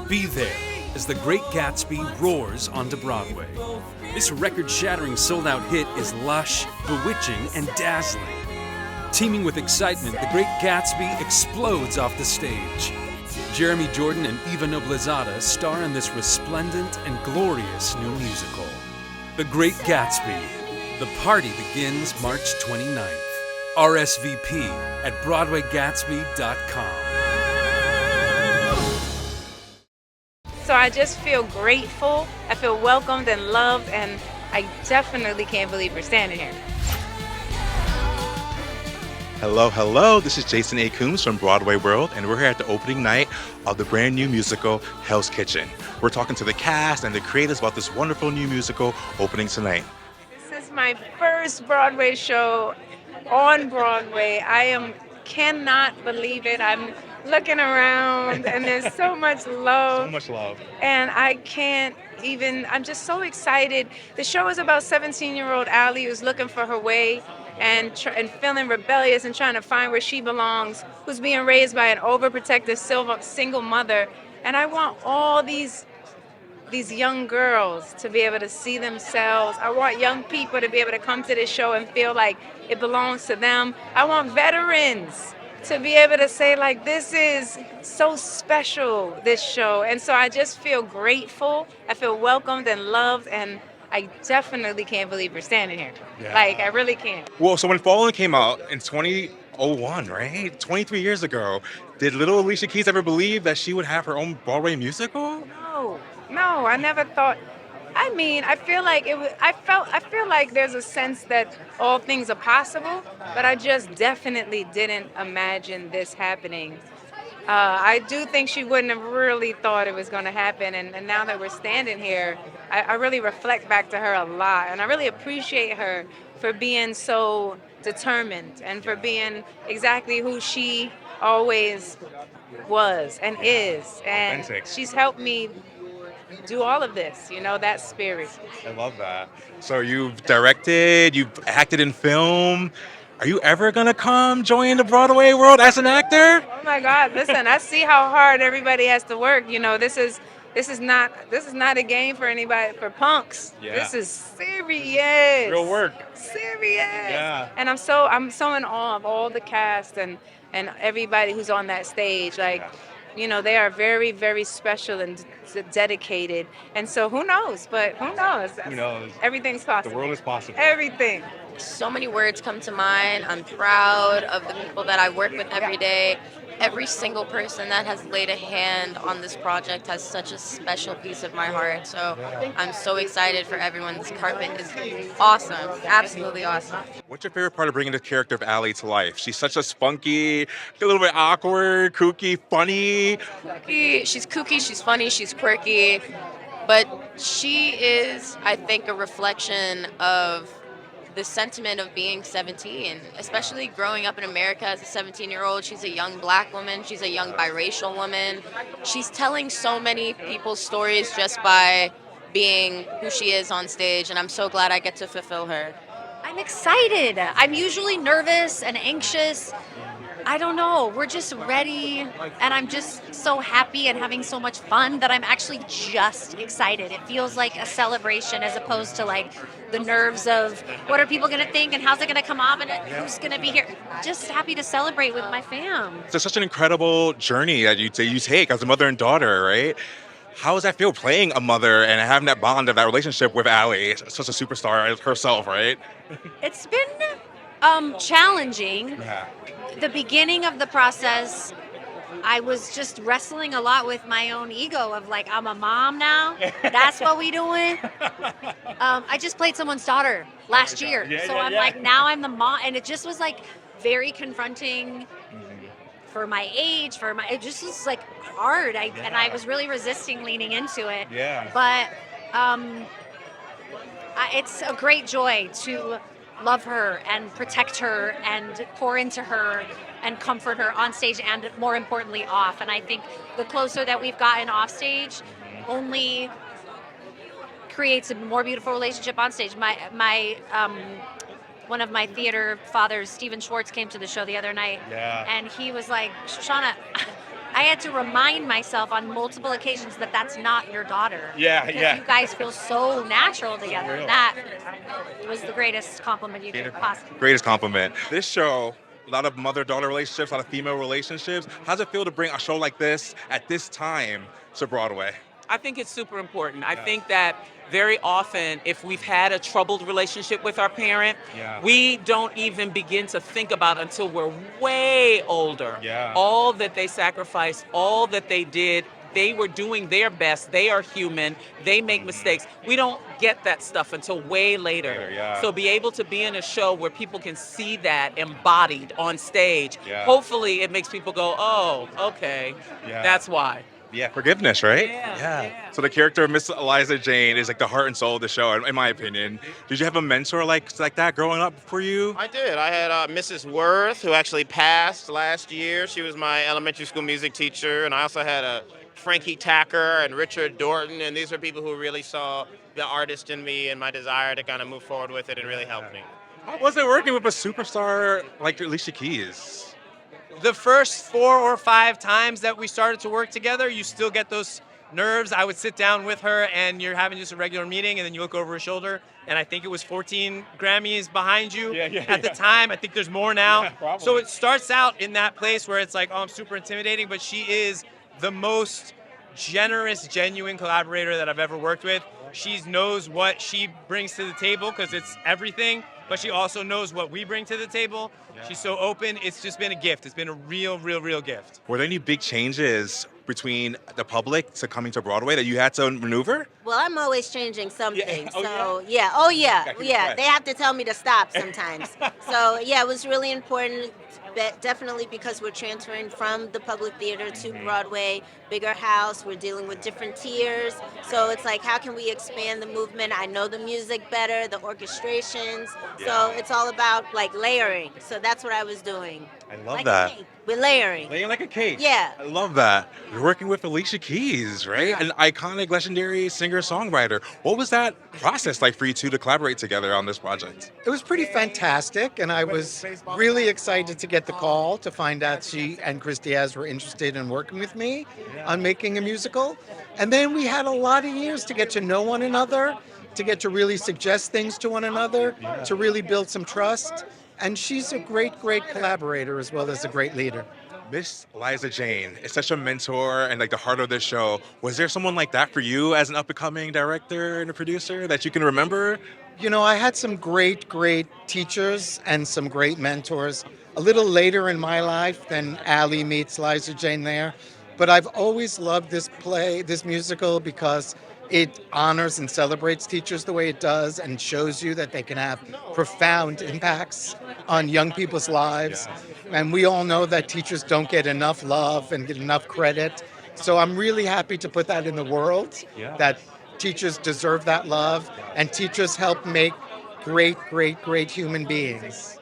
Be there as The Great Gatsby roars onto Broadway. This record-shattering sold-out hit is lush, bewitching, and dazzling. Teeming with excitement, The Great Gatsby explodes off the stage. Jeremy Jordan and Eva Noblezada star in this resplendent and glorious new musical. The Great Gatsby. The party begins March 29th. RSVP at BroadwayGatsby.com. So I just feel grateful, I feel welcomed and loved, and I definitely can't believe we're standing here. Hello, hello. This is Jason A. Coombs from BroadwayWorld, and we're here at the opening night of the brand new musical, Hell's Kitchen. We're talking to the cast and the creators about this wonderful new musical opening tonight. This is my first Broadway show on Broadway. Cannot believe it. I'm looking around and there's so much love. So much love. And I'm just so excited. The show is about 17-year-old Allie who's looking for her way and feeling rebellious and trying to find where she belongs, who's being raised by an overprotective single mother. And I want all these young girls to be able to see themselves. I want young people to be able to come to this show and feel like it belongs to them. I want veterans to be able to say, like, this is so special, this show. And so I just feel grateful. I feel welcomed and loved, and I definitely can't believe we're standing here. Yeah. Like, I really can't. Well, so when Fallen came out in 2001, right? 23 years ago, did little Alicia Keys ever believe that she would have her own Broadway musical? No, I never thought. I mean, I feel like I feel like there's a sense that all things are possible, but I just definitely didn't imagine this happening. I do think she wouldn't have really thought it was going to happen, and now that we're standing here, I really reflect back to her a lot, and I really appreciate her for being so determined and for being exactly who she always was and is, and Authentic. She's helped me do all of this, that spirit. I love that. So you've directed, you've acted in film. Are you ever gonna come join the Broadway world as an actor? Oh my God! Listen, I see how hard everybody has to work. This is not a game for anybody, for punks. Yeah. This is serious. Real work. Serious. Yeah. And I'm so in awe of all the cast and everybody who's on that stage. Like, they are very, very special and dedicated. And so who knows? But who knows? Who knows? Everything's possible. The world is possible. Everything. So many words come to mind. I'm proud of the people that I work with every day. Every single person that has laid a hand on this project has such a special piece of my heart. So I'm so excited for everyone. This carpet is awesome. Absolutely awesome. What's your favorite part of bringing the character of Allie to life? She's such a spunky, a little bit awkward, kooky, funny. She's kooky, she's funny, she's quirky. But she is, I think, a reflection of the sentiment of being 17, especially growing up in America as a 17-year-old. She's a young black woman. She's a young biracial woman. She's telling so many people's stories just by being who she is on stage, and I'm so glad I get to fulfill her. I'm excited. I'm usually nervous and anxious. I don't know. We're just ready, and I'm just so happy and having so much fun that I'm actually just excited. It feels like a celebration as opposed to like the nerves of what are people going to think and how's it going to come off and who's going to be here. Just happy to celebrate with my fam. It's such an incredible journey that you take as a mother and daughter, right? How does that feel playing a mother and having that bond of that relationship with Allie, such a superstar herself, right? It's been challenging. Yeah. The beginning of the process, I was just wrestling a lot with my own ego of like, I'm a mom now. That's what we doing. I just played someone's daughter last year. I'm like, now I'm the mom. And it just was like very confronting for my age, it just was like hard. And I was really resisting leaning into it. Yeah. But it's a great joy to love her and protect her and pour into her and comfort her on stage and more importantly off. And I think the closer that we've gotten off stage only creates a more beautiful relationship on stage. One of my theater fathers, Stephen Schwartz, came to the show the other night, and he was like, Shauna, I had to remind myself on multiple occasions that that's not your daughter. Yeah, Because yeah. you guys feel so natural together. real. That was the greatest compliment you could possibly. Greatest compliment. This show, a lot of mother-daughter relationships, a lot of female relationships. How does it feel to bring a show like this at this time to Broadway? I think it's super important. I think that very often, if we've had a troubled relationship with our parent, we don't even begin to think about until we're way older. All that they sacrificed, all that they did, they were doing their best. They are human. They make mistakes. We don't get that stuff until way later. So be able to be in a show where people can see that embodied on stage. Hopefully it makes people go, oh, okay, that's why. Yeah, forgiveness, right? Yeah. So the character of Miss Eliza Jane is like the heart and soul of the show, in my opinion. Did you have a mentor like that growing up for you? I did. I had Mrs. Worth, who actually passed last year. She was my elementary school music teacher. And I also had Frankie Tacker and Richard Dorton. And these are people who really saw the artist in me and my desire to kind of move forward with it and really helped me. How was it working with a superstar like Alicia Keys? The first 4 or 5 times that we started to work together, you still get those nerves. I would sit down with her and you're having just a regular meeting and then you look over her shoulder and I think it was 14 Grammys behind you at the time. I think there's more now. So it starts out in that place where it's like, oh, I'm super intimidating, but she is the most generous, genuine collaborator that I've ever worked with. She knows what she brings to the table because it's everything, but she also knows what we bring to the table. She's so open. It's just been a gift. It's been a real, real, real gift. Were there any big changes between the public to coming to Broadway that you had to maneuver? Well, I'm always changing something. Oh, so yeah? oh yeah, Gotta keep it yeah. fresh. They have to tell me to stop sometimes. So yeah, it was really important. Definitely because we're transferring from the public theater to Broadway, bigger house. We're dealing with different tiers. So it's like, how can we expand the movement? I know the music better, the orchestrations. So it's all about like layering. So that's what I was doing. I love Like that. a cake. We're layering. Laying like a cake. Yeah. I love that. You're working with Alicia Keys, right? An iconic, legendary singer-songwriter. What was that process like for you two to collaborate together on this project? It was pretty fantastic, and I was really excited to get the call to find out she and Chris Diaz were interested in working with me on making a musical. And then we had a lot of years to get to know one another, to get to really suggest things to one another, to really build some trust. And she's a great, great collaborator as well as a great leader. Miss Eliza Jane is such a mentor and like the heart of this show. Was there someone like that for you as an up-and-coming director and a producer that you can remember? You know, I had some great, great teachers and some great mentors a little later in my life than Allie meets Liza Jane there. But I've always loved this play, this musical, because it honors and celebrates teachers the way it does and shows you that they can have profound impacts on young people's lives. And we all know that teachers don't get enough love and get enough credit. So I'm really happy to put that in the world, that teachers deserve that love and teachers help make great, great, great human beings.